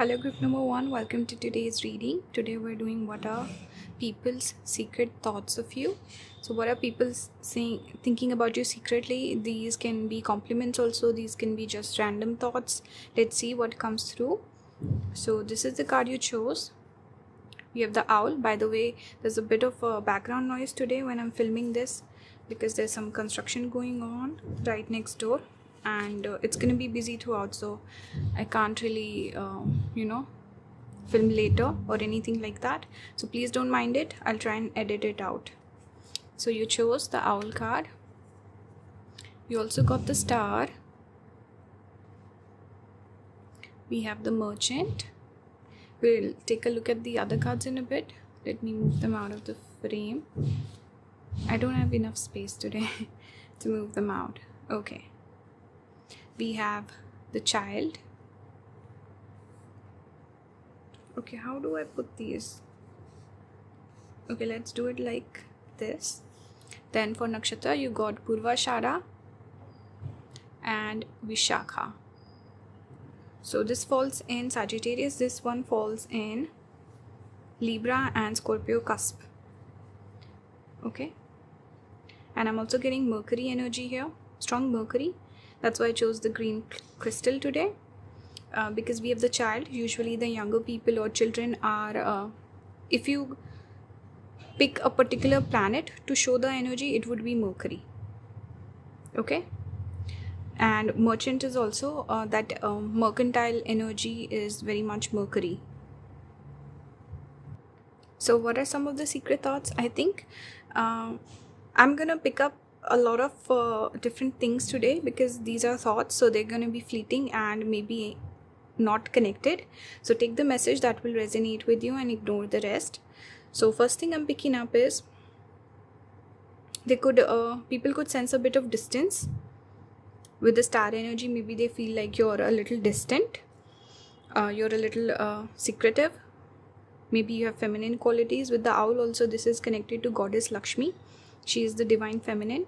Hello group number 1, welcome to today's reading. Today we're doing what are people's secret thoughts of you. So what are people saying, thinking about you secretly? These can be compliments also, these can be just random thoughts. Let's see what comes through. So this is the card you chose. You have the owl. By the way, there's a bit of a background noise today when I'm filming this because there's some construction going on right next door. And it's gonna be busy throughout, so I can't really film later or anything like that, so please don't mind it. I'll try and edit it out. So you chose the owl card. You also got the star. We have the merchant. We'll take a look at the other cards in a bit. Let me move them out of the frame. I don't have enough space today to move them out. Okay. We have the child. Okay, how do I put these? Okay, let's do it like this. Then for nakshatra, you got Purvashara and Vishakha. So this falls in Sagittarius, this one falls in Libra and Scorpio cusp. Okay. And I'm also getting Mercury energy here, strong Mercury. That's why I chose the green crystal today, because we have the child. Usually the younger people or children are, if you pick a particular planet to show the energy, it would be Mercury. Okay. And merchant is also that mercantile energy is very much Mercury. So what are some of the secret thoughts? I think I'm gonna pick up a lot of different things today because these are thoughts, so they're going to be fleeting and maybe not connected. So take the message that will resonate with you and ignore the rest. So first thing I'm picking up is they could people could sense a bit of distance with the star energy. Maybe they feel like you're a little distant, you're a little secretive. Maybe you have feminine qualities. With the owl also, this is connected to goddess Lakshmi. She is the divine feminine.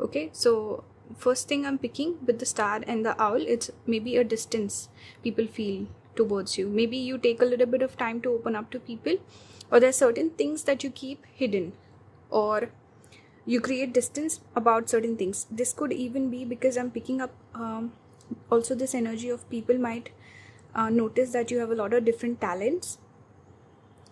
Okay, so first thing I'm picking with the star and the owl, it's maybe a distance people feel towards you. Maybe you take a little bit of time to open up to people, or there are certain things that you keep hidden, or you create distance about certain things. This could even be because I'm picking up also this energy of people might notice that you have a lot of different talents.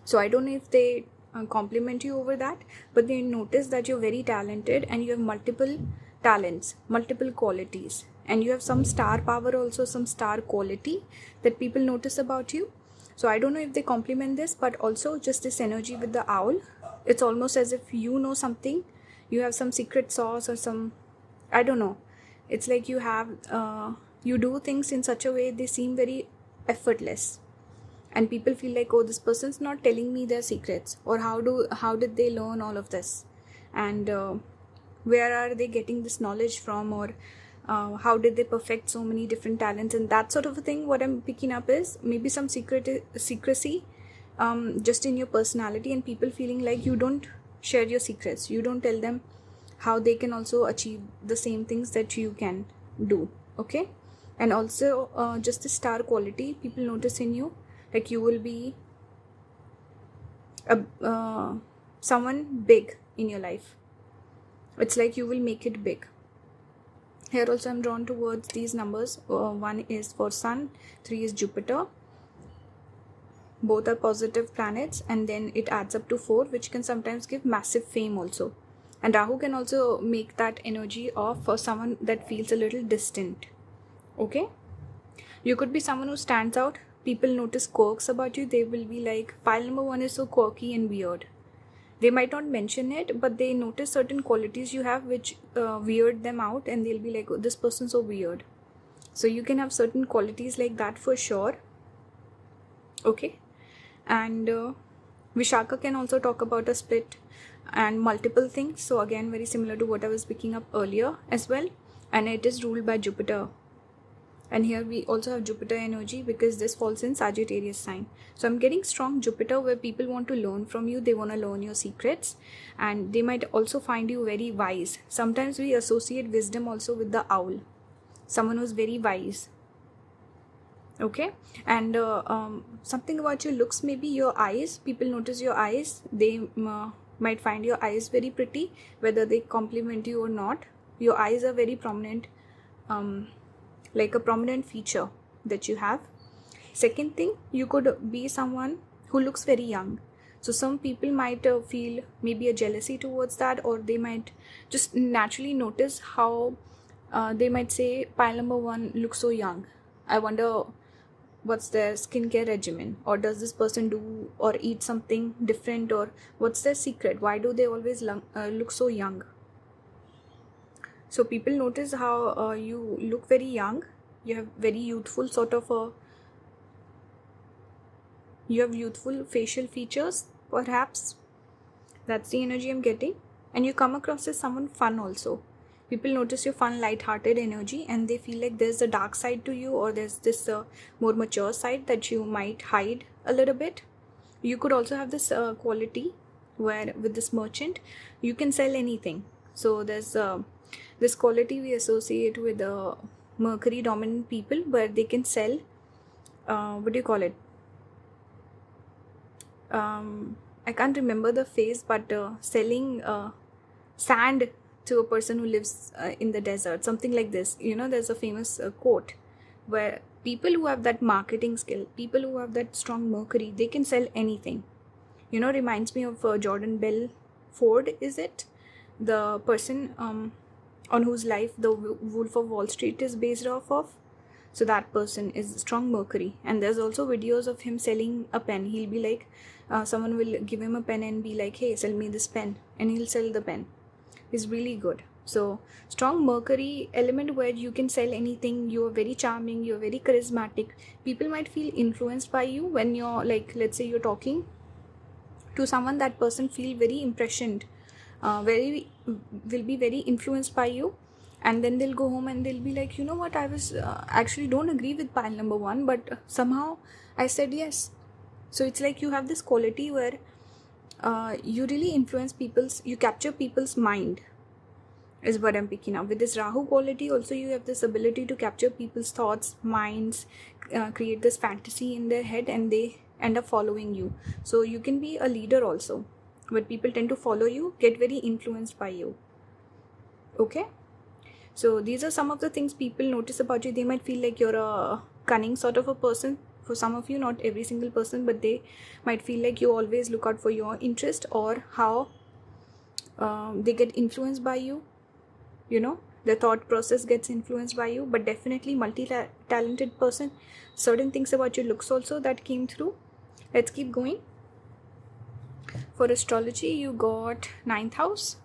So I don't know if they compliment you over that, but they notice that you're very talented and you have multiple talents, multiple qualities, and you have some star power also, some star quality that people notice about you. So I don't know if they compliment this, but also just this energy with the owl, it's almost as if you know something, you have some secret sauce or some, I don't know, it's like you have you do things in such a way they seem very effortless. And people feel like, oh, this person's not telling me their secrets, or how did they learn all of this, and where are they getting this knowledge from, or how did they perfect so many different talents, and that sort of a thing. What I'm picking up is maybe some secrecy just in your personality, and people feeling like you don't share your secrets, you don't tell them how they can also achieve the same things that you can do. Okay. And also just the star quality people notice in you, like you will be someone big in your life. It's like you will make it big. Here also I'm drawn towards these numbers. 1 is for Sun, 3 is Jupiter. Both are positive planets, and then it adds up to 4, which can sometimes give massive fame also. And Rahu can also make that energy of for someone that feels a little distant. Okay? You could be someone who stands out. People notice quirks about you. They will be like, pile number 1 is so quirky and weird. They might not mention it, but they notice certain qualities you have which weird them out, and they'll be like, oh, this person's so weird. So you can have certain qualities like that for sure. Okay. And Vishaka can also talk about a split and multiple things. So again, very similar to what I was picking up earlier as well. And it is ruled by Jupiter. And here we also have Jupiter energy because this falls in Sagittarius sign. So I'm getting strong Jupiter where people want to learn from you. They want to learn your secrets, and they might also find you very wise. Sometimes we associate wisdom also with the owl, someone who's very wise. Okay. And something about your looks, maybe your eyes. People notice your eyes. They might find your eyes very pretty, whether they compliment you or not. Your eyes are very prominent, like a prominent feature that you have. Second thing, you could be someone who looks very young. So some people might feel maybe a jealousy towards that, or they might just naturally notice how they might say pile number one looks so young. I wonder what's their skincare regimen, or does this person do or eat something different, or what's their secret? Why do they always look so young? So people notice how you look very young. You have very youthful sort of you have youthful facial features, perhaps. That's the energy I'm getting. And you come across as someone fun also. People notice your fun, light-hearted energy, and they feel like there's a dark side to you, or there's this more mature side that you might hide a little bit. You could also have this quality where with this merchant you can sell anything. So there's this quality we associate with Mercury dominant people, where they can sell what do you call it, I can't remember the phrase, but selling sand to a person who lives in the desert, something like this. There's a famous quote where people who have that marketing skill, people who have that strong Mercury, they can sell anything. Reminds me of Jordan Belford, is it? The person on whose life the Wolf of Wall Street is based off of. So that person is strong Mercury. And there's also videos of him selling a pen. He'll be like, someone will give him a pen and be like, hey, sell me this pen. And he'll sell the pen. It's really good. So strong Mercury element where you can sell anything. You are very charming. You're very charismatic. People might feel influenced by you when you're like, let's say you're talking to someone, that person feel very impressioned, will be very influenced by you. And then they'll go home and they'll be like, you know what, I was actually don't agree with pile number one, but somehow I said yes. So it's like you have this quality where you really influence you capture people's mind, is what I'm picking up. With this Rahu quality also, you have this ability to capture people's thoughts, minds, create this fantasy in their head, and they end up following you. So you can be a leader also, but people tend to follow you, get very influenced by you. Okay. So these are some of the things people notice about you. They might feel like you're a cunning sort of a person. For some of you, not every single person, but they might feel like you always look out for your interest, or how they get influenced by you. The thought process gets influenced by you, but definitely multi-talented person. Certain things about your looks also that came through. Let's keep going. For astrology, you got 9th house.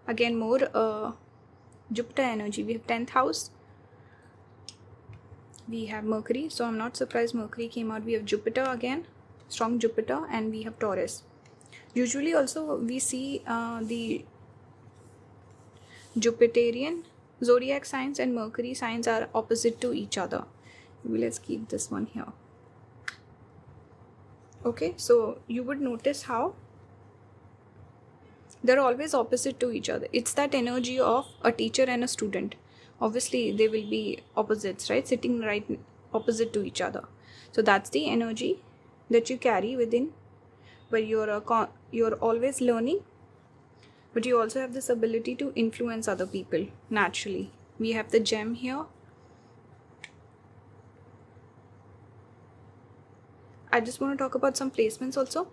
Again, more Jupiter energy. We have 10th house. We have Mercury. So I'm not surprised Mercury came out. We have Jupiter again. Strong Jupiter. And we have Taurus. Usually also we see the Jupiterian zodiac signs and Mercury signs are opposite to each other. Let's keep this one here. Okay. So you would notice how they're always opposite to each other. It's that energy of a teacher and a student. Obviously, they will be opposites, right? Sitting right opposite to each other. So that's the energy that you carry within, where you're always learning, but you also have this ability to influence other people naturally. We have the gem here. I just want to talk about some placements also.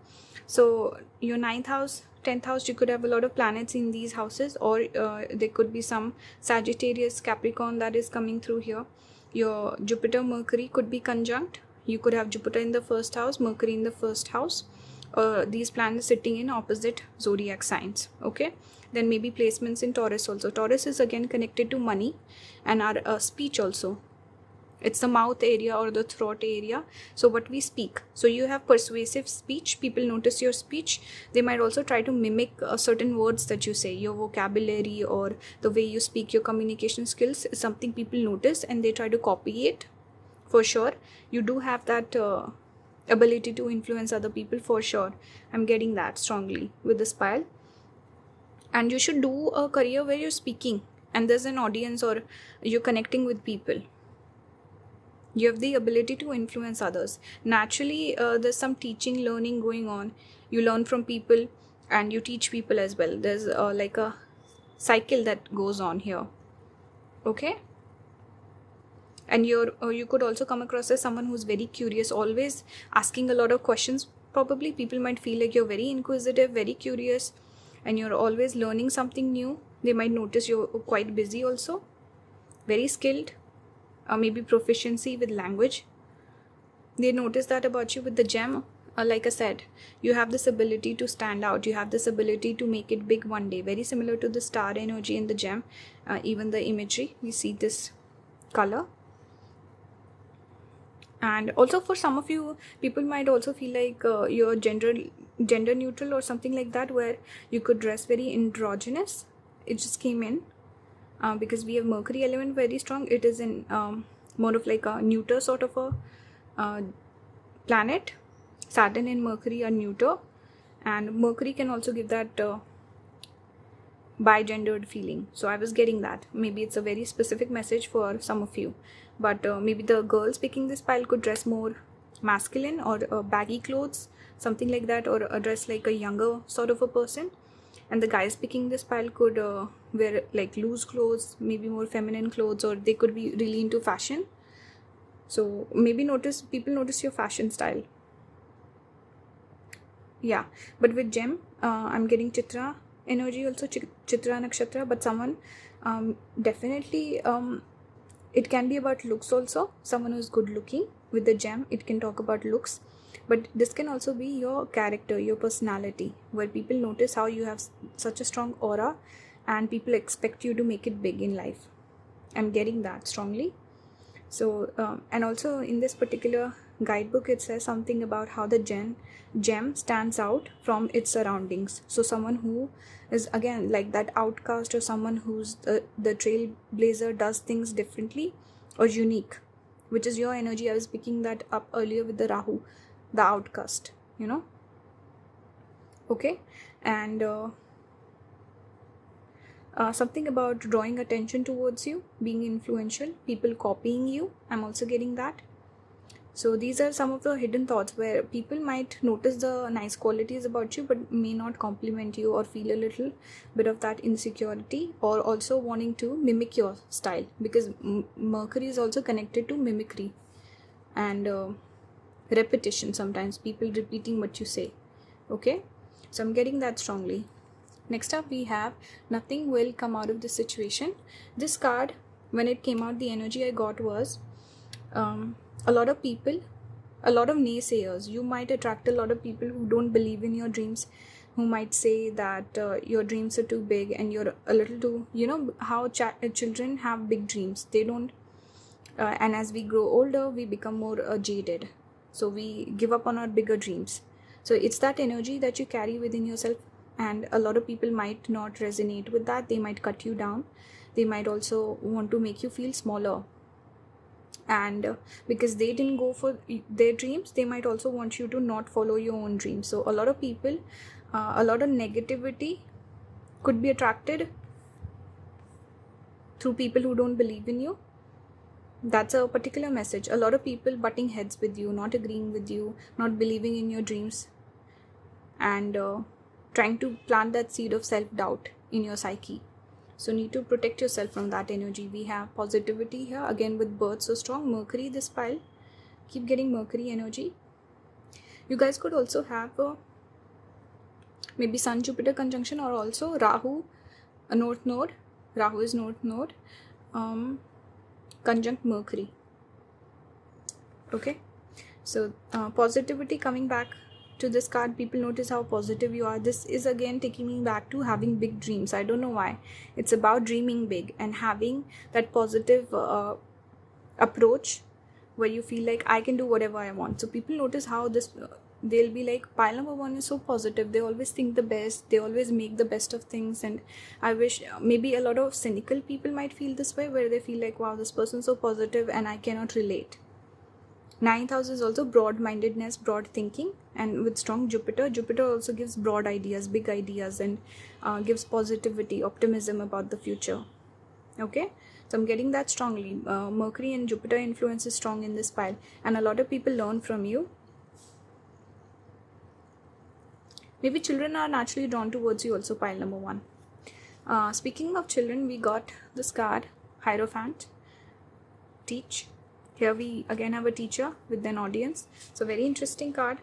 So your 9th house, 10th house, you could have a lot of planets in these houses, or there could be some Sagittarius, Capricorn that is coming through here. Your Jupiter, Mercury could be conjunct. You could have Jupiter in the 1st house, Mercury in the 1st house. These planets sitting in opposite zodiac signs. Okay. Then maybe placements in Taurus also. Taurus is again connected to money and our speech also. It's the mouth area or the throat area. So what we speak. So you have persuasive speech. People notice your speech. They might also try to mimic certain words that you say. Your vocabulary or the way you speak, your communication skills is something people notice and they try to copy it. For sure. You do have that ability to influence other people for sure. I'm getting that strongly with this pile. And you should do a career where you're speaking and there's an audience or you're connecting with people. You have the ability to influence others. Naturally, there's some teaching, learning going on. You learn from people and you teach people as well. There's like a cycle that goes on here. Okay? And you could also come across as someone who's very curious, always asking a lot of questions. Probably people might feel like you're very inquisitive, very curious, and you're always learning something new. They might notice you're quite busy also, very skilled, or maybe proficiency with language. They notice that about you with the gem. Like I said, you have this ability to stand out. You have this ability to make it big one day. Very similar to the star energy in the gem. Even the imagery, we see this color. And also for some of you, people might also feel like you're gender neutral or something like that, where you could dress very androgynous. It just came in because we have Mercury element very strong. It is in more of like a neuter sort of a planet. Saturn and Mercury are neuter, and Mercury can also give that bi-gendered feeling. So I was getting that. Maybe it's a very specific message for some of you, but maybe the girls picking this pile could dress more masculine or baggy clothes, something like that, or dress like a younger sort of a person. And the guys picking this pile could wear like loose clothes, maybe more feminine clothes, or they could be really into fashion. So maybe people notice your fashion style. Yeah, but with gem, I'm getting Chitra energy also, Chitra Nakshatra, but someone definitely it can be about looks also. Someone who's good looking with the gem, it can talk about looks, but this can also be your character, your personality, where people notice how you have such a strong aura and people expect you to make it big in life. I'm getting that strongly. So and also in this particular guidebook, it says something about how the gem stands out from its surroundings. So someone who is again like that outcast, or someone who's the trailblazer, does things differently or unique, which is your energy. I was picking that up earlier with the Rahu, the outcast, okay. And something about drawing attention towards you, being influential, people copying you. I'm also getting that. So these are some of the hidden thoughts where people might notice the nice qualities about you but may not compliment you, or feel a little bit of that insecurity, or also wanting to mimic your style, because Mercury is also connected to mimicry and repetition. Sometimes people repeating what you say. Okay, so I'm getting that strongly. Next up we have nothing will come out of this situation. This card, when it came out, the energy I got was a lot of people, a lot of naysayers. You might attract a lot of people who don't believe in your dreams, who might say that your dreams are too big and you're a little too, how children have big dreams. They don't, and as we grow older, we become more jaded. So we give up on our bigger dreams. So it's that energy that you carry within yourself. And a lot of people might not resonate with that. They might cut you down. They might also want to make you feel smaller. And because they didn't go for their dreams, they might also want you to not follow your own dreams. So a lot of people, a lot of negativity could be attracted through people who don't believe in you. That's a particular message. A lot of people butting heads with you, not agreeing with you, not believing in your dreams, and trying to plant that seed of self-doubt in your psyche. So need to protect yourself from that energy. We have positivity here again with birth so strong. Mercury, this pile, keep getting Mercury energy. You guys could also have maybe Sun Jupiter conjunction, or also Rahu, a North Node. Rahu is North Node, conjunct Mercury. Okay, so positivity coming back to this card. People notice how positive you are. This is again taking me back to having big dreams. I don't know why. It's about dreaming big and having that positive approach where you feel like I can do whatever I want. So people notice how this they'll be like, pile number one is so positive. They always think the best. They always make the best of things. And I wish maybe a lot of cynical people might feel this way, where they feel like, wow, this person's so positive and I cannot relate. 9th house is also broad-mindedness, broad thinking, and with strong Jupiter also gives broad ideas, big ideas, and gives positivity, optimism about the future. Okay, So I'm getting that strongly. Mercury and Jupiter influence is strong in this pile, and a lot of people learn from you. Maybe children are naturally drawn towards you also, pile number 1. Speaking of children, we got this card, Hierophant, Teach. Here we again have a teacher with an audience. So very interesting card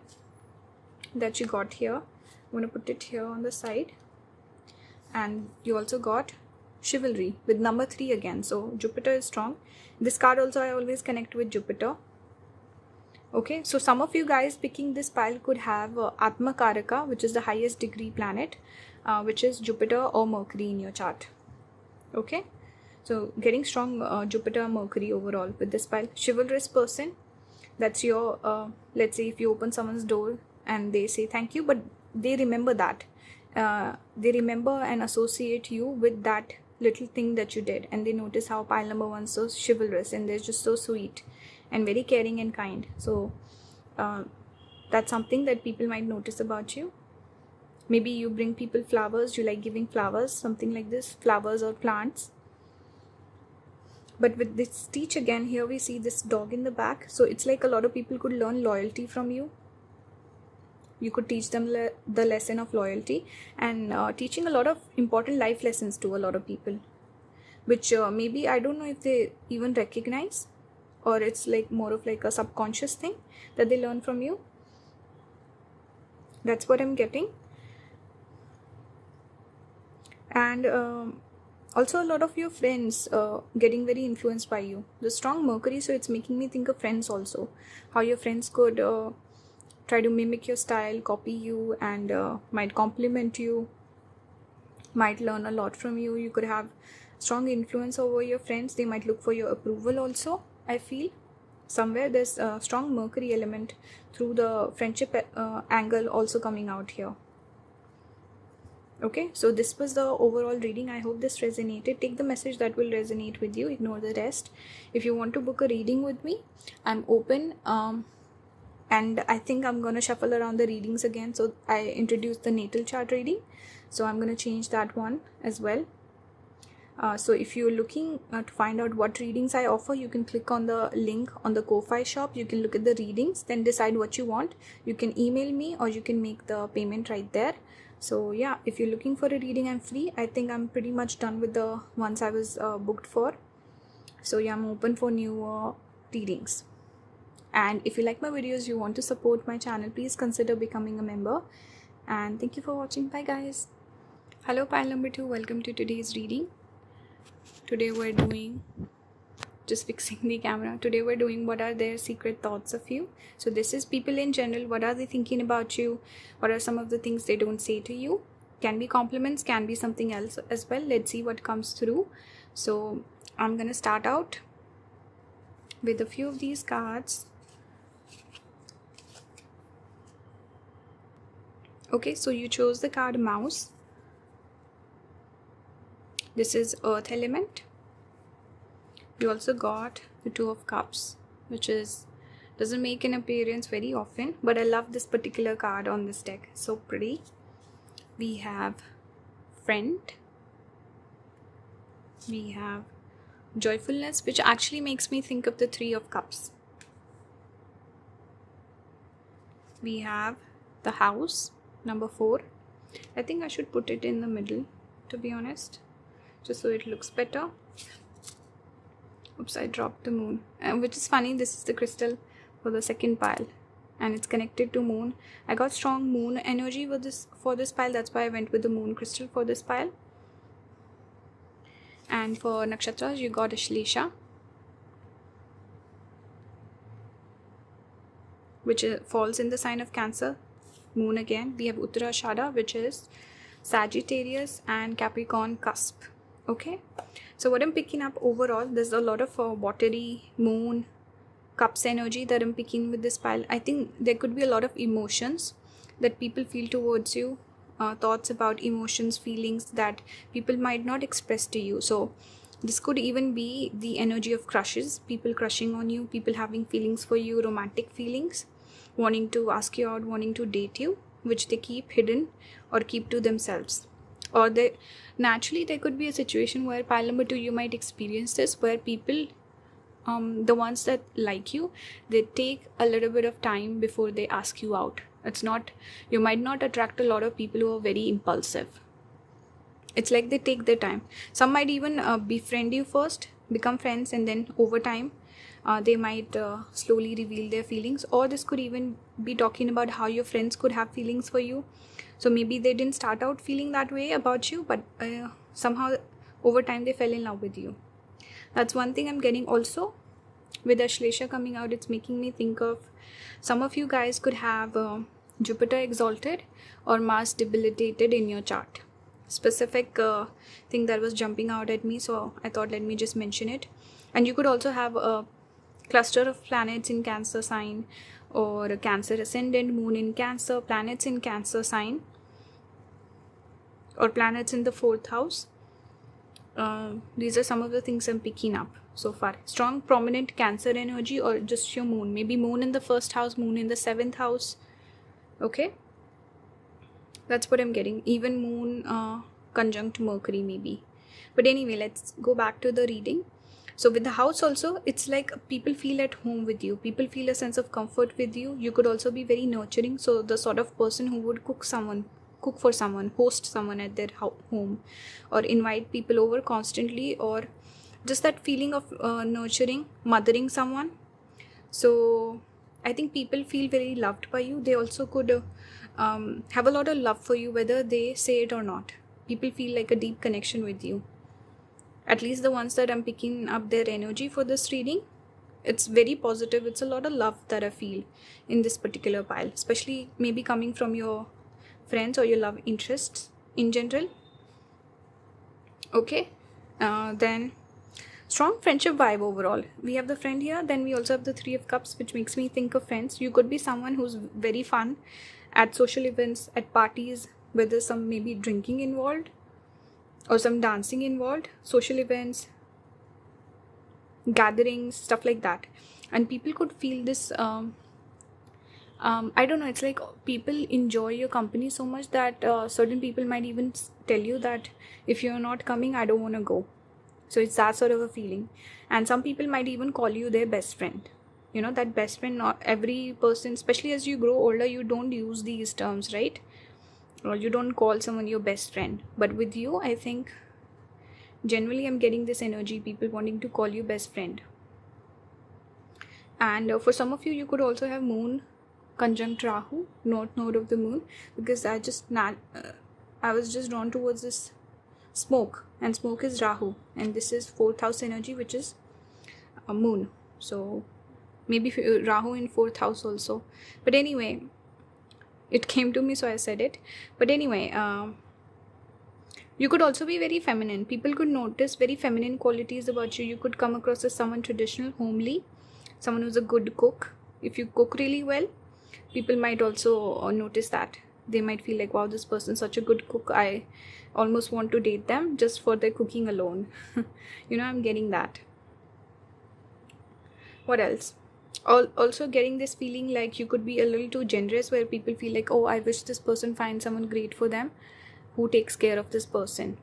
that you got here. I'm going to put it here on the side. And you also got Chivalry with number 3 again. So Jupiter is strong. This card also I always connect with Jupiter. Okay, so some of you guys picking this pile could have Atma Karaka, which is the highest degree planet, which is Jupiter or Mercury in your chart. Okay, so getting strong Jupiter, Mercury overall with this pile. Chivalrous person, that's your, let's say if you open someone's door and they say thank you, but they remember that. They remember and associate you with that little thing that you did, and they notice how pile number 1 is so chivalrous and they're just so sweet and very caring and kind. So that's something that people might notice about you. Maybe you bring people flowers, you like giving flowers, something like this, flowers or plants. But with this Teach again, here we see this dog in the back. So it's like a lot of people could learn loyalty from you. You could teach them the lesson of loyalty, and teaching a lot of important life lessons to a lot of people, which maybe I don't know if they even recognize, or it's like more of like a subconscious thing that they learn from you. That's what I'm getting. And also a lot of your friends getting very influenced by you. The strong Mercury, so it's making me think of friends also. How your friends could try to mimic your style, copy you, and might compliment you, might learn a lot from you. You could have strong influence over your friends. They might look for your approval also. I feel somewhere there's a strong Mercury element through the friendship angle also coming out here. Okay, so this was the overall reading. I hope this resonated. Take the message that will resonate with you, ignore the rest. If you want to book a reading with me, I'm open. And I think I'm going to shuffle around the readings again. So I introduced the natal chart reading, so I'm going to change that one as well. So if you're looking to find out what readings I offer, you can click on the link on the Ko-Fi shop. You can look at the readings, then decide what you want. You can email me or you can make the payment right there. So yeah, if you're looking for a reading, I'm free. I think I'm pretty much done with the ones I was booked for. So yeah, I'm open for new readings. And if you like my videos, you want to support my channel, please consider becoming a member. And thank you for watching. Bye guys. Hello pile number 2, welcome to today's reading. Today we're doing, just fixing the camera. Today we're doing what are their secret thoughts of you. So this is people in general. What are they thinking about you? What are some of the things they don't say to you? Can be compliments, can be something else as well. Let's see what comes through. So I'm gonna start out with a few of these cards. Okay, so you chose the card Mouse. This is Earth element. You also got the Two of Cups, which doesn't make an appearance very often, but I love this particular card on this deck. So pretty. We have Friend. We have Joyfulness, which actually makes me think of the Three of Cups. We have the House, number 4. I think I should put it in the middle, to be honest, just so it looks better. Oops, I dropped the Moon, which is funny. This is the crystal for the second pile and it's connected to Moon. I got strong Moon energy for this pile, that's why I went with the Moon crystal for this pile. And for nakshatras, you got Ashlesha, which falls in the sign of Cancer. Moon again. We have Uttarashada, which is Sagittarius, and Capricorn cusp. Okay, so what I'm picking up overall, there's a lot of watery Moon cups energy that I'm picking with this pile. I think there could be a lot of emotions that people feel towards you, thoughts about emotions, feelings that people might not express to you. So this could even be the energy of crushes, people crushing on you, people having feelings for you, romantic feelings, wanting to ask you out, wanting to date you, which they keep hidden or keep to themselves. Or there could be a situation where pile number 2, you might experience this, where people, the ones that like you, they take a little bit of time before they ask you out. It's not, you might not attract a lot of people who are very impulsive. It's like they take their time. Some might even befriend you first, become friends, and then over time they might slowly reveal their feelings. Or this could even be talking about how your friends could have feelings for you. So maybe they didn't start out feeling that way about you, but somehow over time they fell in love with you. That's one thing I'm getting. Also, with Ashlesha coming out, it's making me think of some of you guys could have Jupiter exalted or Mars debilitated in your chart. Specific thing that was jumping out at me, so I thought let me just mention it. And you could also have a cluster of planets in Cancer sign, or a Cancer ascendant, moon in Cancer, planets in Cancer sign, or planets in the 4th house. These are some of the things I'm picking up so far. Strong prominent Cancer energy, or just your moon, maybe moon in the 1st house, moon in the 7th house. Okay, that's what I'm getting. Even moon conjunct Mercury maybe. But anyway, let's go back to the reading. So with the house also, it's like people feel at home with you. People feel a sense of comfort with you. You could also be very nurturing. So the sort of person who would cook for someone, host someone at their home, or invite people over constantly, or just that feeling of nurturing, mothering someone. So I think people feel very loved by you. They also could have a lot of love for you, whether they say it or not. People feel like a deep connection with you. At least the ones that I'm picking up their energy for this reading, it's very positive. It's a lot of love that I feel in this particular pile, especially maybe coming from your friends or your love interests in general. Okay, then strong friendship vibe overall. We have the friend here, then we also have the 3 of Cups, which makes me think of friends. You could be someone who's very fun at social events, at parties, where there's some maybe drinking involved or some dancing involved, social events, gatherings, stuff like that. And people could feel this I don't know, it's like people enjoy your company so much that certain people might even tell you that if you're not coming, I don't want to go. So it's that sort of a feeling. And some people might even call you their best friend. You know, that best friend, not every person, especially as you grow older, you don't use these terms, right? Or you don't call someone your best friend. But with you, I think generally I'm getting this energy, people wanting to call you best friend. And for some of you, you could also have moon conjunct Rahu, north node of the moon, because I was just drawn towards this smoke, and smoke is Rahu, and this is 4th house energy, which is a moon. So maybe Rahu in 4th house also. But anyway, it came to me, so I said it. But anyway, you could also be very feminine. People could notice very feminine qualities about you. You could come across as someone traditional, homely, someone who's a good cook. If you cook really well, people might also notice that. They might feel like, wow, this person's such a good cook, I almost want to date them just for their cooking alone. You know, I'm getting that. What else? Also getting this feeling like you could be a little too generous, where people feel like, oh, I wish this person finds someone great for them who takes care of this person.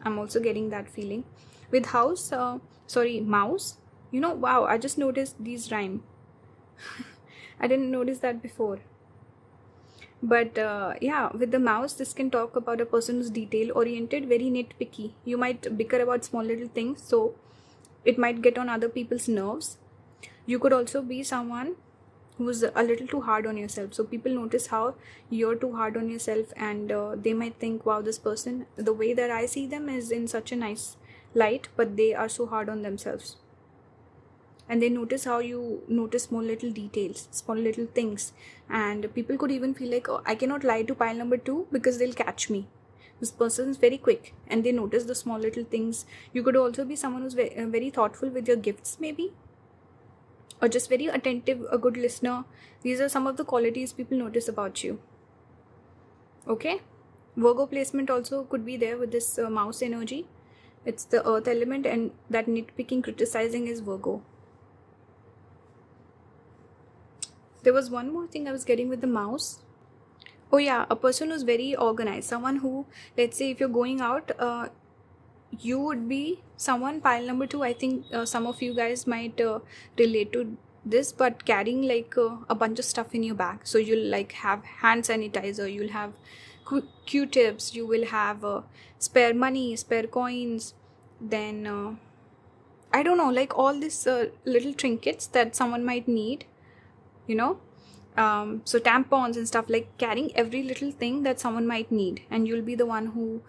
I'm also getting that feeling. With mouse, you know, wow, I just noticed these rhyme. I didn't notice that before. But yeah, with the mouse, this can talk about a person who's detail oriented, very nitpicky. You might bicker about small little things, so it might get on other people's nerves. You could also be someone who's a little too hard on yourself. So people notice how you're too hard on yourself, and they might think, wow, this person, the way that I see them is in such a nice light, but they are so hard on themselves. And they notice how you notice small little details, small little things. And people could even feel like, oh, I cannot lie to pile number 2 because they'll catch me. This person is very quick, and they notice the small little things. You could also be someone who's very thoughtful with your gifts maybe, or just very attentive, a good listener. These are some of the qualities people notice about you. Okay, Virgo placement also could be there with this mouse energy. It's the earth element, and that nitpicking, criticizing is Virgo. There was one more thing I was getting with the mouse. Oh yeah, a person who's very organized, someone who, let's say if you're going out, you would be someone, pile number 2. I think some of you guys might relate to this, but carrying like a bunch of stuff in your bag. So you'll like have hand sanitizer, you'll have q-tips, you will have spare money, spare coins, then I don't know, like all these little trinkets that someone might need, you know. So tampons and stuff, like carrying every little thing that someone might need, and you'll be the one who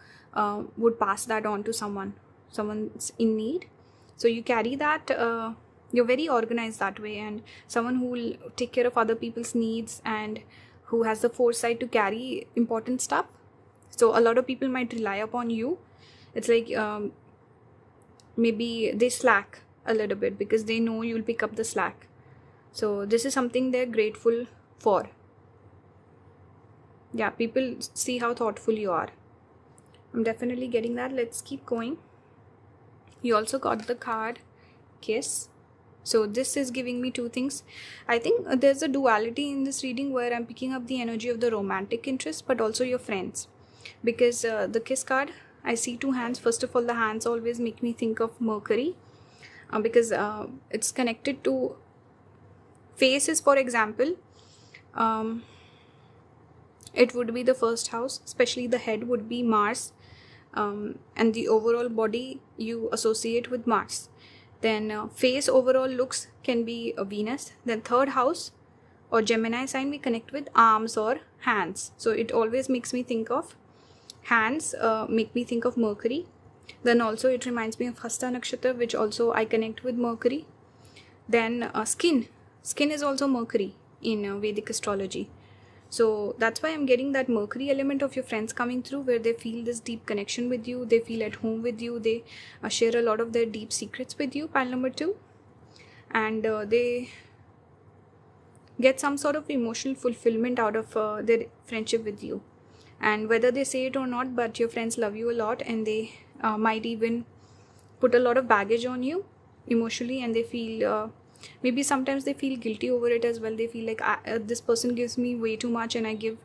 would pass that on to someone's in need. So you carry that, you're very organized that way, and someone who will take care of other people's needs and who has the foresight to carry important stuff. So a lot of people might rely upon you. It's like maybe they slack a little bit because they know you'll pick up the slack. So this is something they're grateful for. Yeah, people see how thoughtful you are. I'm definitely getting that. Let's keep going. You also got the card kiss. So this is giving me two things. I think there's a duality in this reading where I'm picking up the energy of the romantic interest, but also your friends. Because the kiss card, I see two hands. First of all, the hands always make me think of Mercury. Because it's connected to faces, for example. It would be the first house, especially the head would be Mars, and the overall body you associate with Mars. Then face overall looks can be a Venus. Then third house or Gemini sign we connect with arms or hands. So it always makes me think of hands, make me think of Mercury. Then also it reminds me of Hasta Nakshatra, which also I connect with Mercury. Then skin is also Mercury in Vedic astrology. So that's why I'm getting that Mercury element of your friends coming through, where they feel this deep connection with you, they feel at home with you, they share a lot of their deep secrets with you, pile number 2, and they get some sort of emotional fulfillment out of their friendship with you. And whether they say it or not, but your friends love you a lot, and they might even put a lot of baggage on you emotionally, and they feel maybe sometimes they feel guilty over it as well. They feel like this person gives me way too much and I give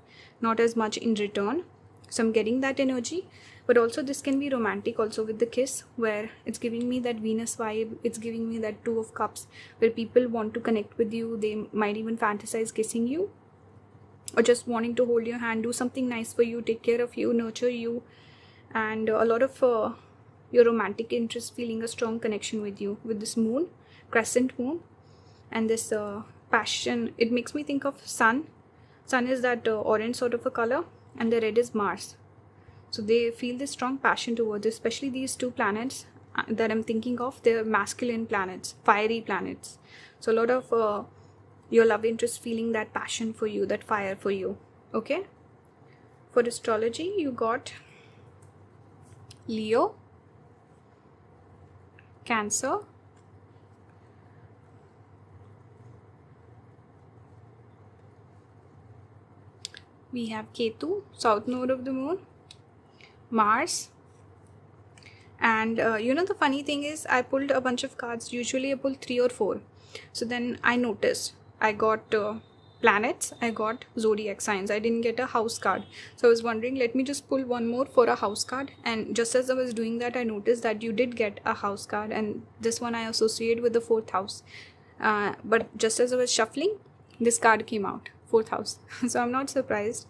not as much in return. So I'm getting that energy. But also this can be romantic also with the kiss, where it's giving me that Venus vibe. It's giving me that 2 of Cups, where people want to connect with you. They might even fantasize kissing you, or just wanting to hold your hand, do something nice for you, take care of you, nurture you. And a lot of your romantic interest feeling a strong connection with you, with this moon, crescent moon, and this passion. It makes me think of sun is that orange sort of a color, and the red is Mars. So they feel this strong passion towards, especially these 2 planets that I'm thinking of. They're masculine planets, fiery planets. So a lot of your love interest feeling that passion for you, that fire for you. Okay, for astrology you got Leo, Cancer, we have Ketu, south node of the moon, Mars. And the funny thing is, I pulled a bunch of cards. Usually I pull 3 or 4. So then I noticed I got planets, I got zodiac signs. I didn't get a house card. So I was wondering, let me just pull one more for a house card. And just as I was doing that, I noticed that you did get a house card, and this one I associate with the 4th house. But just as I was shuffling, this card came out, 4th house. So I'm not surprised.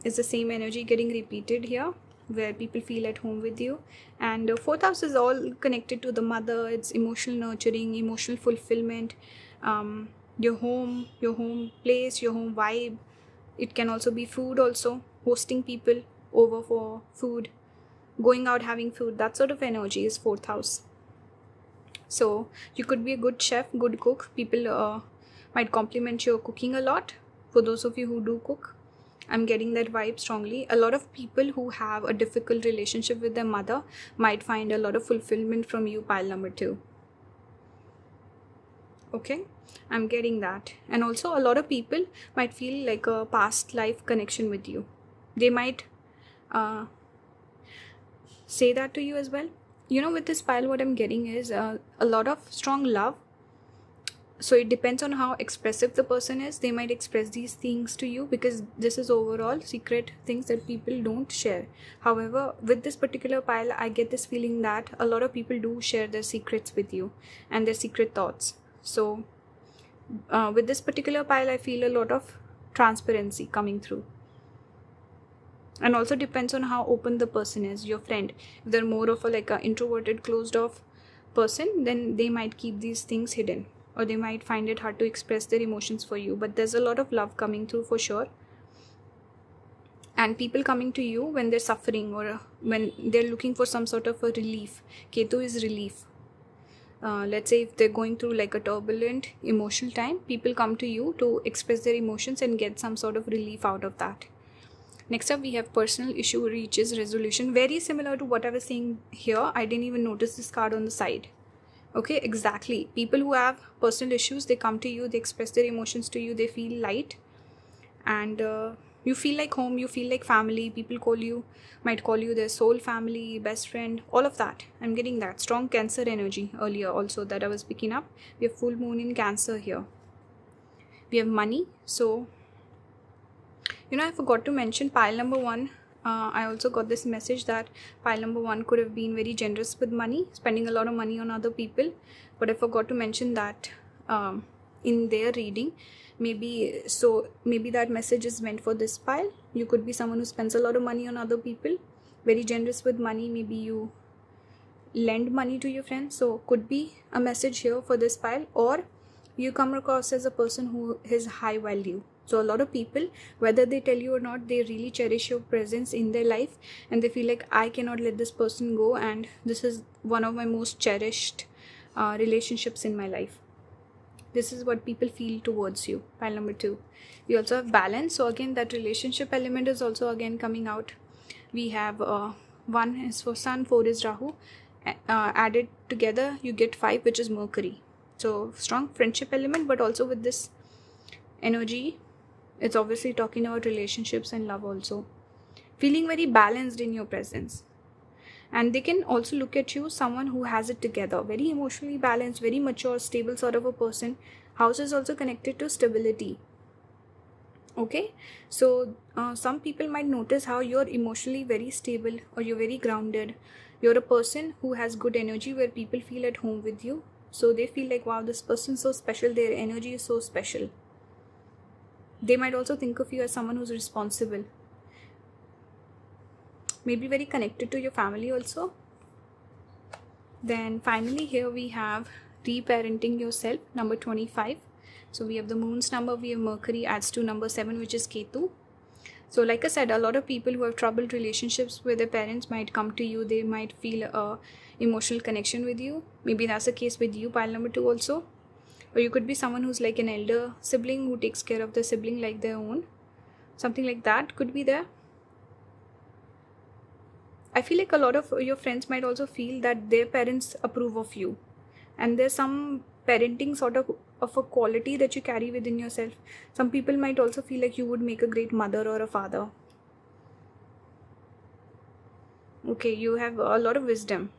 It's the same energy getting repeated here, where people feel at home with you. And 4th house is all connected to the mother. It's emotional nurturing, emotional fulfillment, your home place, your home vibe. It can also be food, also hosting people over for food, going out having food. That sort of energy is 4th house. So you could be a good chef, good cook. People might compliment your cooking a lot. For those of you who do cook, I'm getting that vibe strongly. A lot of people who have a difficult relationship with their mother might find a lot of fulfillment from you, pile number 2. Okay, I'm getting that. And also a lot of people might feel like a past life connection with you. They might say that to you as well. With this pile, what I'm getting is a lot of strong love So it depends on how expressive the person is. They might express these things to you because this is overall secret things that people don't share. However, with this particular pile, I get this feeling that a lot of people do share their secrets with you and their secret thoughts. So with this particular pile, I feel a lot of transparency coming through. And also depends on how open the person is, your friend. If they're more of a like a introverted, closed off person, then they might keep these things hidden, or they might find it hard to express their emotions for you. But there's a lot of love coming through for sure. And people coming to you when they're suffering or when they're looking for some sort of a relief. Ketu is relief. Let's say if they're going through like a turbulent emotional time, people come to you to express their emotions and get some sort of relief out of that. Next up, we have personal issue reaches resolution. Very similar to what I was saying here. I didn't even notice this card on the side. Okay, exactly. People who have personal issues, they come to you, they express their emotions to you, they feel light, and you feel like home, you feel like family. People might call you their soul family, best friend, all of that. I'm getting that. Strong Cancer energy earlier also that I was picking up. We have full moon in Cancer here. We have money. So, I forgot to mention pile number 1. I also got this message that pile number 1 could have been very generous with money, spending a lot of money on other people. But I forgot to mention that in their reading. Maybe that message is meant for this pile. You could be someone who spends a lot of money on other people, very generous with money. Maybe you lend money to your friends. So could be a message here for this pile. Or you come across as a person who is high value. So a lot of people, whether they tell you or not, they really cherish your presence in their life, and they feel like I cannot let this person go, and this is one of my most cherished relationships in my life. This is what people feel towards you. Pile number 2. We also have balance. So again, that relationship element is also again coming out. We have 1 is for Sun, 4 is Rahu. Added together, you get 5, which is Mercury. So strong friendship element, but also with this energy, it's obviously talking about relationships and love also. Feeling very balanced in your presence. And they can also look at you, someone who has it together. Very emotionally balanced, very mature, stable sort of a person. House is also connected to stability. Okay, so some people might notice how you're emotionally very stable, or you're very grounded. You're a person who has good energy where people feel at home with you. So they feel like, wow, this person's so special, their energy is so special. They might also think of you as someone who's responsible. Maybe very connected to your family also. Then finally here we have reparenting yourself, number 25. So we have the moon's number, we have Mercury adds to number 7, which is Ketu. So like I said, a lot of people who have troubled relationships with their parents might come to you. They might feel a emotional connection with you. Maybe that's the case with you, pile number 2 also. Or you could be someone who's like an elder sibling who takes care of the sibling like their own. Something like that could be there. I feel like a lot of your friends might also feel that their parents approve of you. And there's some parenting sort of a quality that you carry within yourself. Some people might also feel like you would make a great mother or a father. Okay, you have a lot of wisdom.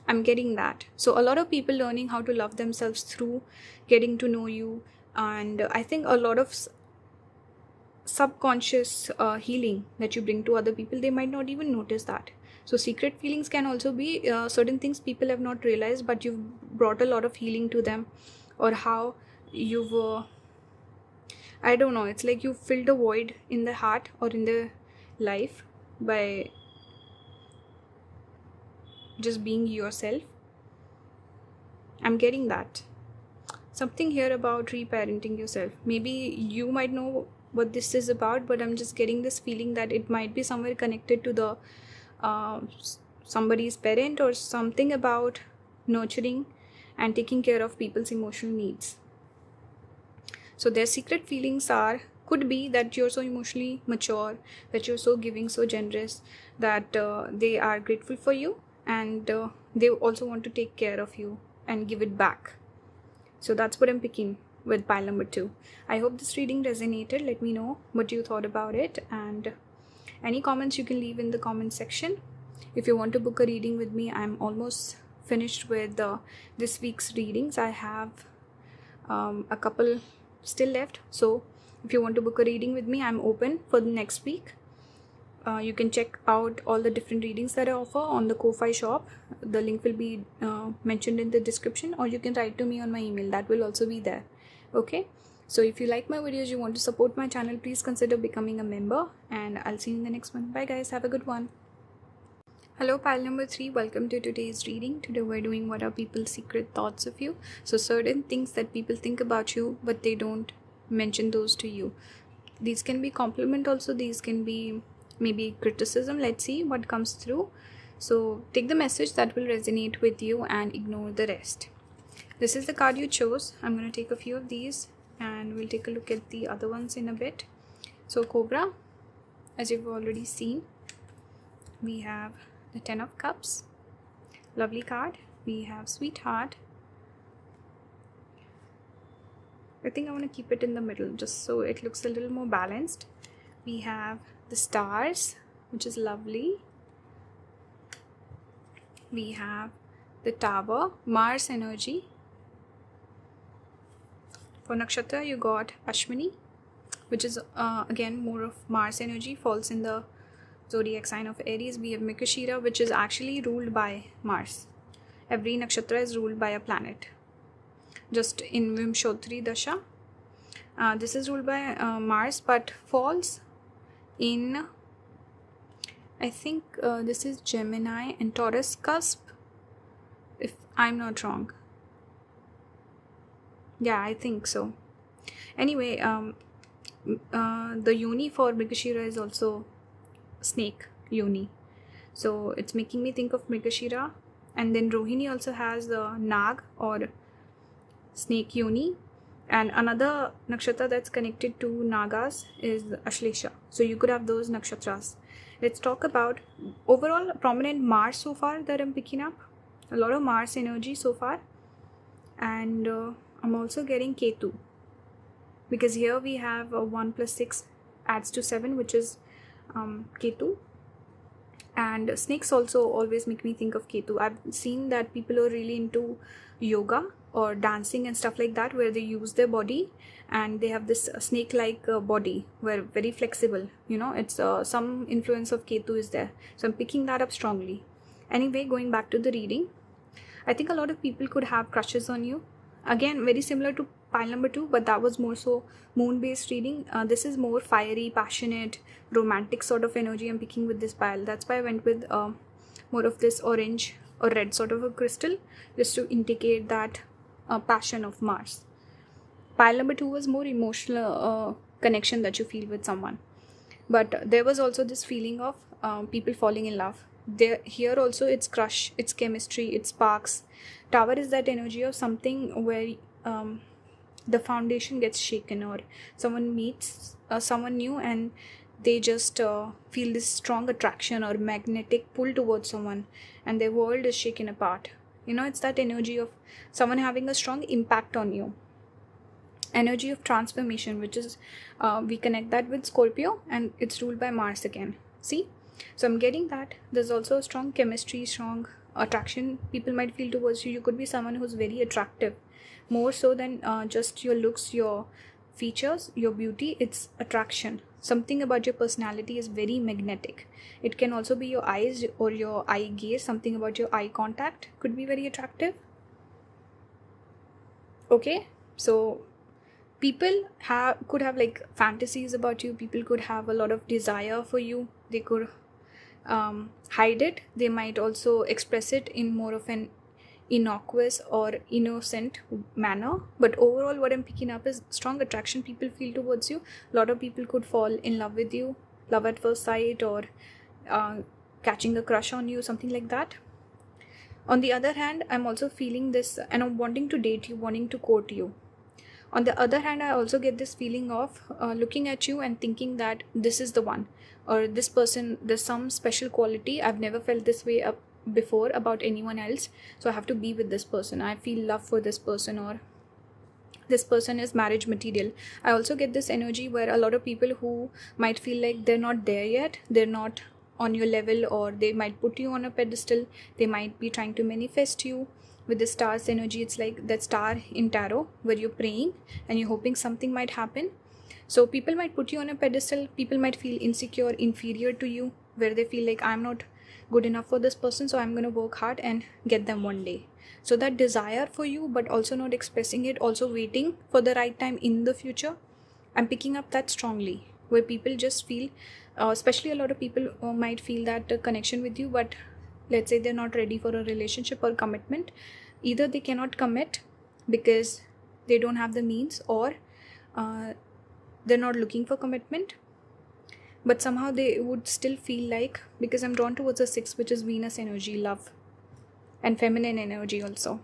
I'm getting that. So a lot of people learning how to love themselves through getting to know you. And I think a lot of subconscious healing that you bring to other people, they might not even notice that. So secret feelings can also be certain things people have not realized, but you've brought a lot of healing to them. Or how you've I don't know, it's like you filled a void in the heart or in the life by just being yourself. I'm getting that. Something here about reparenting yourself. Maybe you might know what this is about, but I'm just getting this feeling that it might be somewhere connected to the somebody's parent, or something about nurturing and taking care of people's emotional needs. So their secret feelings could be that you're so emotionally mature, that you're so giving, so generous, that they are grateful for you, and they also want to take care of you and give it back. So that's what I'm picking with pile number 2. I hope this reading resonated. Let me know what you thought about it, and any comments you can leave in the comment section. If you want to book a reading with me, I'm almost finished with this week's readings. I have a couple still left, so if you want to book a reading with me, I'm open for the next week. You can check out all the different readings that I offer on the Ko-Fi shop. The link will be mentioned in the description, or you can write to me on my email. That will also be there. Okay, so if you like my videos, you want to support my channel, please consider becoming a member, and I'll see you in the next one. Bye guys, have a good one. Hello, pile number 3. Welcome to today's reading. Today we're doing what are people's secret thoughts of you. So certain things that people think about you, but they don't mention those to you. These can be compliment also. These can be maybe criticism. Let's see what comes through. So take the message that will resonate with you and ignore the rest. This is the card you chose. I'm going to take a few of these and we'll take a look at the other ones in a bit. So Cobra, as you've already seen, we have the 10 of Cups, lovely card. We have Sweetheart. I think I want to keep it in the middle just so it looks a little more balanced. We have the Stars, which is lovely. We have the Tower, Mars energy. For Nakshatra, you got Ashwini, which is again more of Mars energy, falls in the zodiac sign of Aries. We have Mikashira, which is actually ruled by Mars. Every nakshatra is ruled by a planet. Just in Vimshottari Dasha. This is ruled by Mars, but falls in, I think this is Gemini and Taurus cusp, if I'm not wrong. Yeah, I think so. Anyway, the Yoni for Mrigashira is also snake Yoni, so it's making me think of Mrigashira. And then Rohini also has the Nag or snake Yoni, and another nakshatra that's connected to Nagas is Ashlesha. So you could have those nakshatras. Let's talk about overall prominent Mars so far that I'm picking up. A lot of Mars energy so far. And I'm also getting Ketu, because here we have 1 plus 6 adds to 7, which is Ketu. And snakes also always make me think of Ketu. I've seen that people are really into yoga or dancing and stuff like that, where they use their body and they have this snake-like body, where very flexible. You know, it's some influence of Ketu is there. So I'm picking that up strongly. Anyway, going back to the reading, I think a lot of people could have crushes on you. Again, very similar to pile number 2, but that was more so moon-based reading. This is more fiery, passionate, romantic sort of energy I'm picking with this pile. That's why I went with more of this orange or red sort of a crystal, just to indicate that passion of Mars. Pile number 2 was more emotional connection that you feel with someone. But there was also this feeling of people falling in love. Here also it's crush, it's chemistry, it's sparks. Tower is that energy of something where the foundation gets shaken, or someone meets someone new and they just feel this strong attraction or magnetic pull towards someone, and their world is shaken apart. You know, it's that energy of someone having a strong impact on you. Energy of transformation, which is we connect that with Scorpio, and it's ruled by Mars again. See? So I'm getting that there's also a strong chemistry, strong attraction people might feel towards you. You could be someone who's very attractive, more so than just your looks, your features, your beauty. It's attraction. Something about your personality is very magnetic. It can also be your eyes or your eye gaze. Something about your eye contact could be very attractive. Okay, so people could have like fantasies about you. People could have a lot of desire for you. They could hide it. They might also express it in more of an innocuous or innocent manner. But overall, what I'm picking up is strong attraction people feel towards you. A lot of people could fall in love with you, love at first sight, or catching a crush on you, something like that. On the other hand, I'm also feeling this, and I'm wanting to date you, wanting to court you. On the other hand, I also get this feeling of looking at you and thinking that this is the one, or this person, there's some special quality. I've never felt this way before about anyone else, so I have to be with this person. I feel love for this person, or this person is marriage material. I also get this energy where a lot of people who might feel like they're not there yet, they're not on your level, or they might put you on a pedestal. They might be trying to manifest you. With the stars energy, it's like that star in tarot where you're praying and you're hoping something might happen. So people might put you on a pedestal. People might feel insecure, inferior to you, where they feel like, I'm not good enough for this person, so I'm going to work hard and get them one day. So that desire for you, but also not expressing it, also waiting for the right time in the future, I'm picking up that strongly, where people just feel, especially a lot of people might feel that connection with you, but let's say they're not ready for a relationship or commitment. Either they cannot commit because they don't have the means, or they're not looking for commitment, but somehow they would still feel like, because I'm drawn towards a 6, which is Venus energy, love and feminine energy also.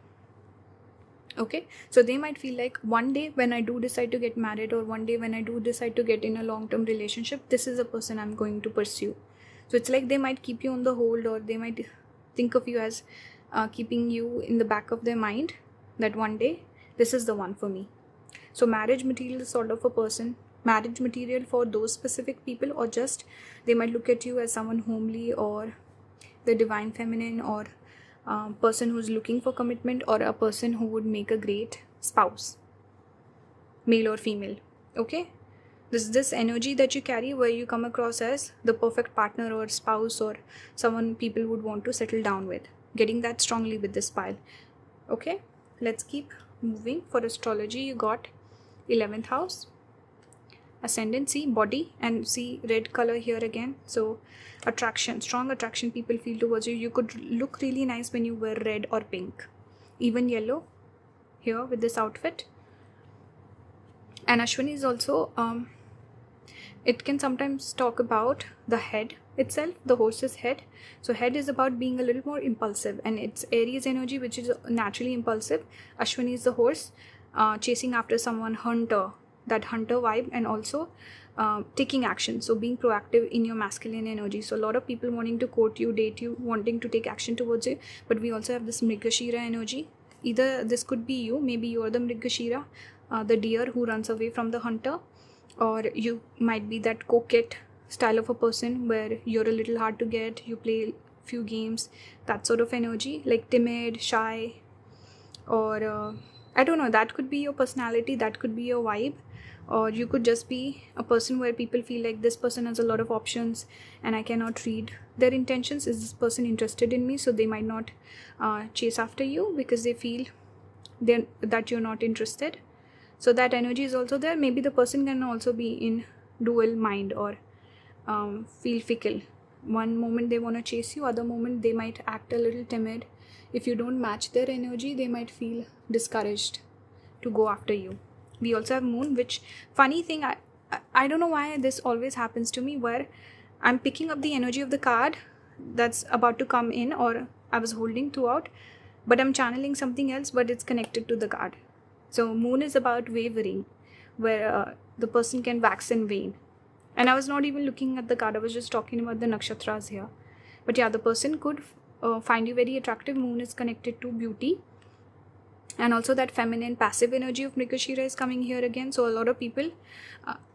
Okay, so they might feel like, one day when I do decide to get married, or one day when I do decide to get in a long-term relationship, this is a person I'm going to pursue. So it's like they might keep you on the hold, or they might think of you as keeping you in the back of their mind, that one day this is the one for me. So marriage material is sort of a person, marriage material for those specific people, or just they might look at you as someone homely, or the divine feminine, or person who's looking for commitment, or a person who would make a great spouse, male or female. Okay, this energy that you carry, where you come across as the perfect partner or spouse, or someone people would want to settle down with, getting that strongly with this pile. Okay, let's keep moving. For astrology, you got 11th house, ascendant, see body, and see red color here again. So attraction, strong attraction people feel towards you. You could look really nice when you wear red or pink, even yellow here with this outfit. And Ashwini is also it can sometimes talk about the head itself, the horse's head. So head is about being a little more impulsive, and it's Aries energy, which is naturally impulsive. Ashwini is the horse, chasing after someone, hunter, that hunter vibe, and also taking action. So being proactive in your masculine energy. So a lot of people wanting to court you, date you, wanting to take action towards you. But we also have this Mrigashira energy. Either this could be you, maybe you're the Mrigashira, the deer who runs away from the hunter, or you might be that coquette style of a person where you're a little hard to get, you play few games, that sort of energy, like timid, shy, or I don't know, that could be your personality, that could be your vibe. Or you could just be a person where people feel like, this person has a lot of options and I cannot read their intentions. Is this person interested in me? So they might not chase after you because they feel that you're not interested. So that energy is also there. Maybe the person can also be in dual mind, or feel fickle. One moment they want to chase you, other moment they might act a little timid. If you don't match their energy, they might feel discouraged to go after you. We also have moon, which, funny thing, I don't know why this always happens to me, where I'm picking up the energy of the card that's about to come in, or I was holding throughout, but I'm channeling something else, but it's connected to the card. So moon is about wavering, where the person can wax and wane. And I was not even looking at the card, I was just talking about the nakshatras here. But yeah, the person could find you very attractive. Moon is connected to beauty. And also that feminine passive energy of Mrigashira is coming here again. So a lot of people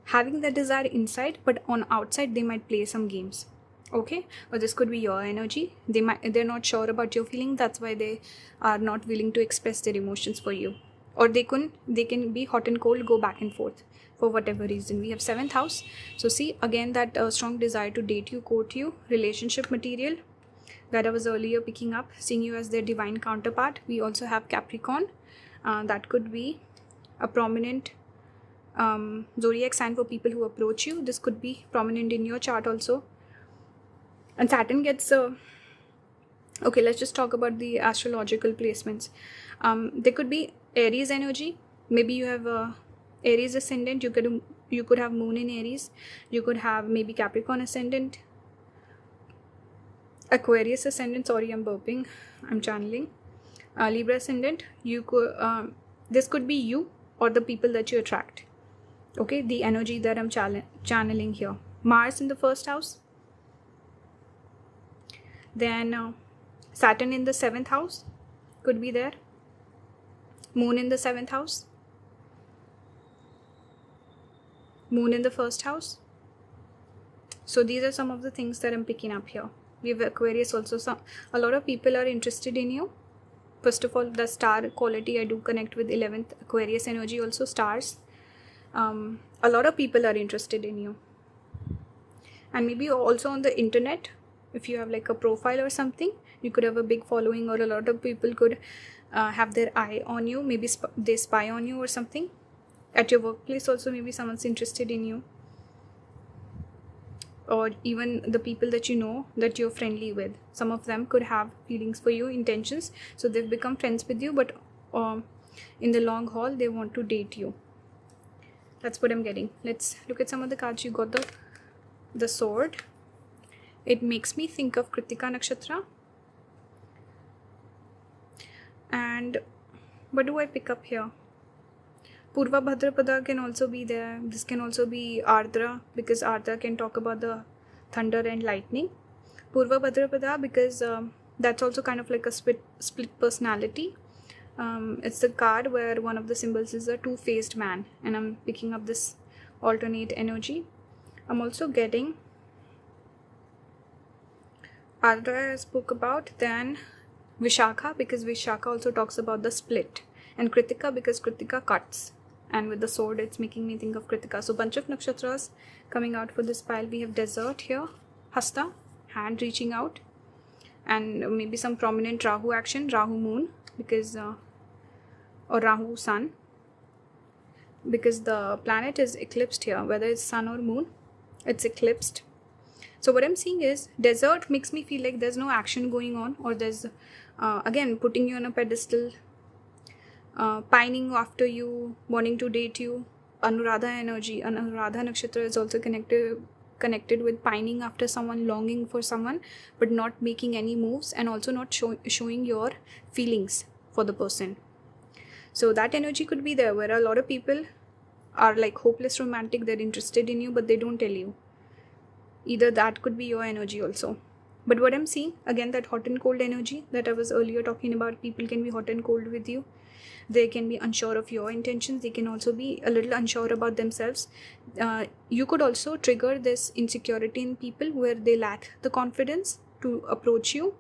having that desire inside, but on outside they might play some games. Okay, or this could be your energy. They're not sure about your feeling, that's why they are not willing to express their emotions for you. Or they can be hot and cold, go back and forth for whatever reason. We have 7th house. So see again that strong desire to date you, court you, relationship material that I was earlier picking up, seeing you as their divine counterpart. We also have Capricorn. That could be a prominent zodiac sign for people who approach you. This could be prominent in your chart also. And Saturn gets okay, let's just talk about the astrological placements. There could be Aries energy. Maybe you have Aries ascendant. You could have moon in Aries. You could have maybe Capricorn ascendant, Aquarius ascendant. Sorry, I'm burping, I'm channeling. Libra ascendant. You could this could be you or the people that you attract. Okay, the energy that I'm channeling here. Mars in the 1st house. Then Saturn in the 7th house could be there. Moon in the 7th house. Moon in the 1st house. So these are some of the things that I'm picking up here. We have Aquarius also. A lot of people are interested in you. First of all, the star quality, I do connect with 11th Aquarius energy also, stars. A lot of people are interested in you. And maybe also on the internet, if you have like a profile or something, you could have a big following, or a lot of people could have their eye on you. Maybe they spy on you or something. At your workplace also, maybe someone's interested in you. Or even the people that you know, that you're friendly with. Some of them could have feelings for you, intentions. So they've become friends with you, but in the long haul, they want to date you. That's what I'm getting. Let's look at some of the cards. You got the sword. It makes me think of Kritika Nakshatra. And what do I pick up here? Purva Bhadrapada can also be there. This can also be Ardra, because Ardra can talk about the thunder and lightning. Purva Bhadrapada, because that's also kind of like a split personality. It's the card where one of the symbols is a two-faced man, and I'm picking up this alternate energy. I'm also getting Ardra I spoke about, then Vishakha, because Vishakha also talks about the split, and Kritika because Kritika cuts. And with the sword, it's making me think of Kritika. So bunch of nakshatras coming out for this pile. We have desert here, Hasta, hand reaching out, and maybe some prominent Rahu action, Rahu moon, because or Rahu sun, because the planet is eclipsed here. Whether it's sun or moon, it's eclipsed. So what I'm seeing is desert makes me feel like there's no action going on, or there's again putting you on a pedestal. Pining after you, wanting to date you. Anuradha energy, Anuradha nakshatra is also connected with pining after someone, longing for someone, but not making any moves, and also not showing your feelings for the person. So that energy could be there, where a lot of people are like hopeless romantic. They're interested in you, but they don't tell you. Either that could be your energy also. But what I'm seeing, again, that hot and cold energy that I was earlier talking about, people can be hot and cold with you. They can be unsure of your intentions. They can also be a little unsure about themselves. You could also trigger this insecurity in people where they lack the confidence to approach you.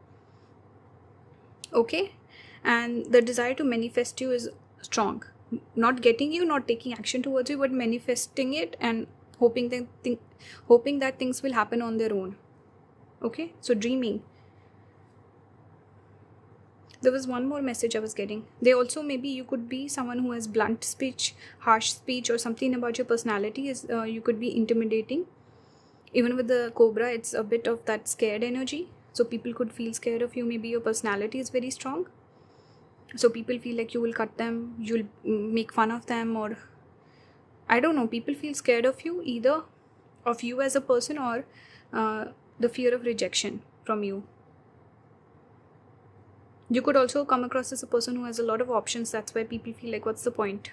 Okay? And the desire to manifest you is strong. Not getting you, not taking action towards you, but manifesting it and hoping that things will happen on their own. Okay? So dreaming. There was one more message I was getting. They also, maybe you could be someone who has blunt speech, harsh speech, or something about your personality. You could be intimidating. Even with the cobra, it's a bit of that scared energy. So people could feel scared of you. Maybe your personality is very strong. So people feel like you will cut them, you'll make fun of them, or I don't know. People feel scared of you, either of you as a person, or the fear of rejection from you. You could also come across as a person who has a lot of options. That's why people feel like, what's the point?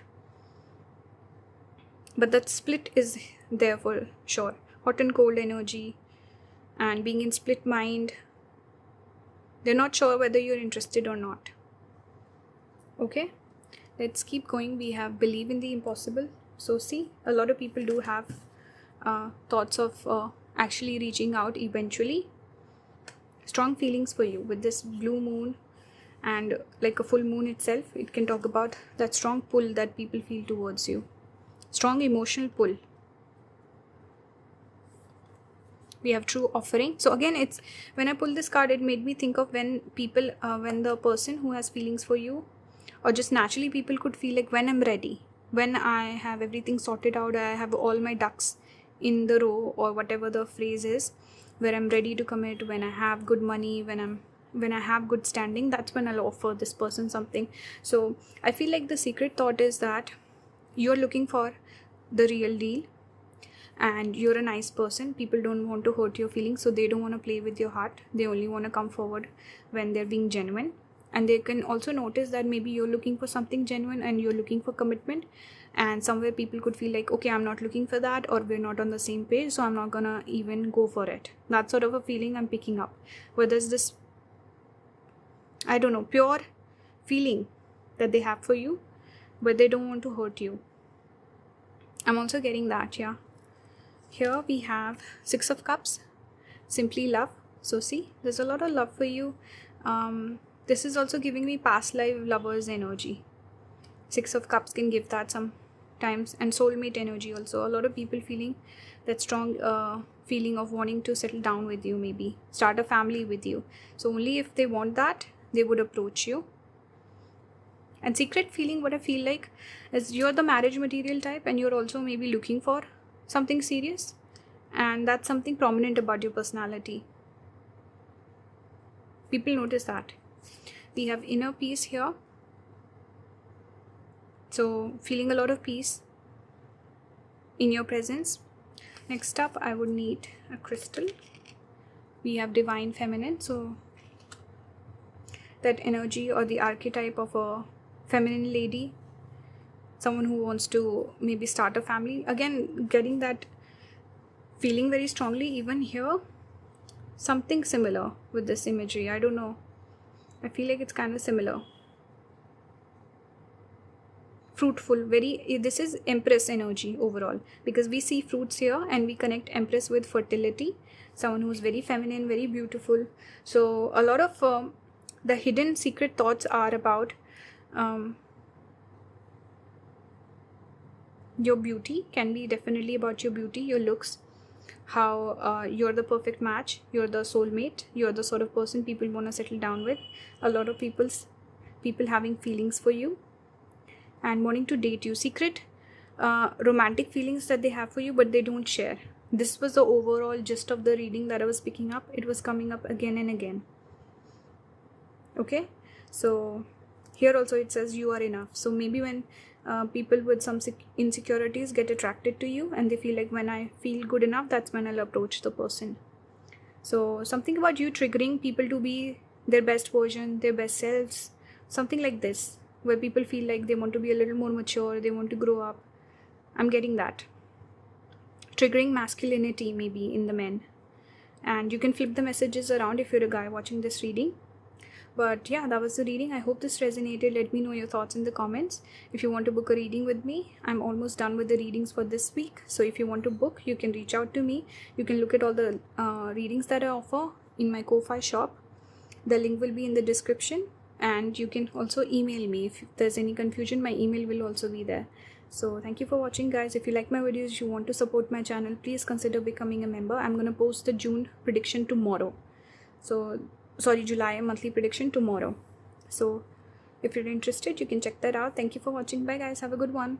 But that split is there for sure. Hot and cold energy, and being in split mind. They're not sure whether you're interested or not. Okay, let's keep going. We have believe in the impossible. So see, a lot of people do have thoughts of actually reaching out eventually. Strong feelings for you with this blue moon. And like a full moon itself, it can talk about that strong pull that people feel towards you. Strong emotional pull. We have true offering. So again, it's when I pulled this card, it made me think of when people, when the person who has feelings for you, or just naturally people could feel like, when I'm ready, when I have everything sorted out, I have all my ducks in the row, or whatever the phrase is, where I'm ready to commit, when I have good money, when I have good standing, that's when I'll offer this person something. So I feel like the secret thought is that you're looking for the real deal, and you're a nice person. People don't want to hurt your feelings, so they don't want to play with your heart. They only want to come forward when they're being genuine. And they can also notice that maybe you're looking for something genuine and you're looking for commitment, and somewhere people could feel like, okay, I'm not looking for that, or we're not on the same page, so I'm not gonna even go for it. That sort of a feeling I'm picking up, where there's this, I don't know, pure feeling that they have for you, but they don't want to hurt you. I'm also getting that, yeah. Here we have Six of Cups, simply love. So see, there's a lot of love for you. This is also giving me past life lovers energy. Six of Cups can give that sometimes, and soulmate energy also. A lot of people feeling that strong feeling of wanting to settle down with you, maybe start a family with you. So only if they want that, they would approach you. And secret feeling, what I feel like is you're the marriage material type, and you're also maybe looking for something serious, and that's something prominent about your personality. People notice that. We have inner peace here. So feeling a lot of peace in your presence. Next up, I would need a crystal. We have divine feminine. So that energy or the archetype of a feminine lady, someone who wants to maybe start a family. Again, getting that feeling very strongly even here. Something similar with this imagery. I don't know. I feel like it's kind of similar. Fruitful, this is Empress energy overall, because we see fruits here and we connect Empress with fertility, someone who's very feminine, very beautiful. So a lot of the hidden secret thoughts are about your beauty. Can be definitely about your beauty, your looks, how you're the perfect match, you're the soulmate, you're the sort of person people want to settle down with. A lot of people having feelings for you and wanting to date you. Secret romantic feelings that they have for you, but they don't share. This was the overall gist of the reading that I was picking up. It was coming up again and again. Okay, so here also it says you are enough. So maybe when people with some insecurities get attracted to you and they feel like, when I feel good enough, that's when I'll approach the person. So something about you triggering people to be their best version, their best selves, something like this, where people feel like they want to be a little more mature, they want to grow up. I'm getting that. Triggering masculinity maybe in the men. And you can flip the messages around if you're a guy watching this reading. But yeah, that was the reading. I hope this resonated. Let me know your thoughts in the comments. If you want to book a reading with me, I'm almost done with the readings for this week. So if you want to book, you can reach out to me. You can look at all the readings that I offer in my Ko-Fi shop. The link will be in the description. And you can also email me. If there's any confusion, my email will also be there. So thank you for watching, guys. If you like my videos, if you want to support my channel, please consider becoming a member. I'm going to post the June prediction tomorrow. July monthly prediction tomorrow. So if you're interested, you can check that out. Thank you for watching. Bye guys, have a good one.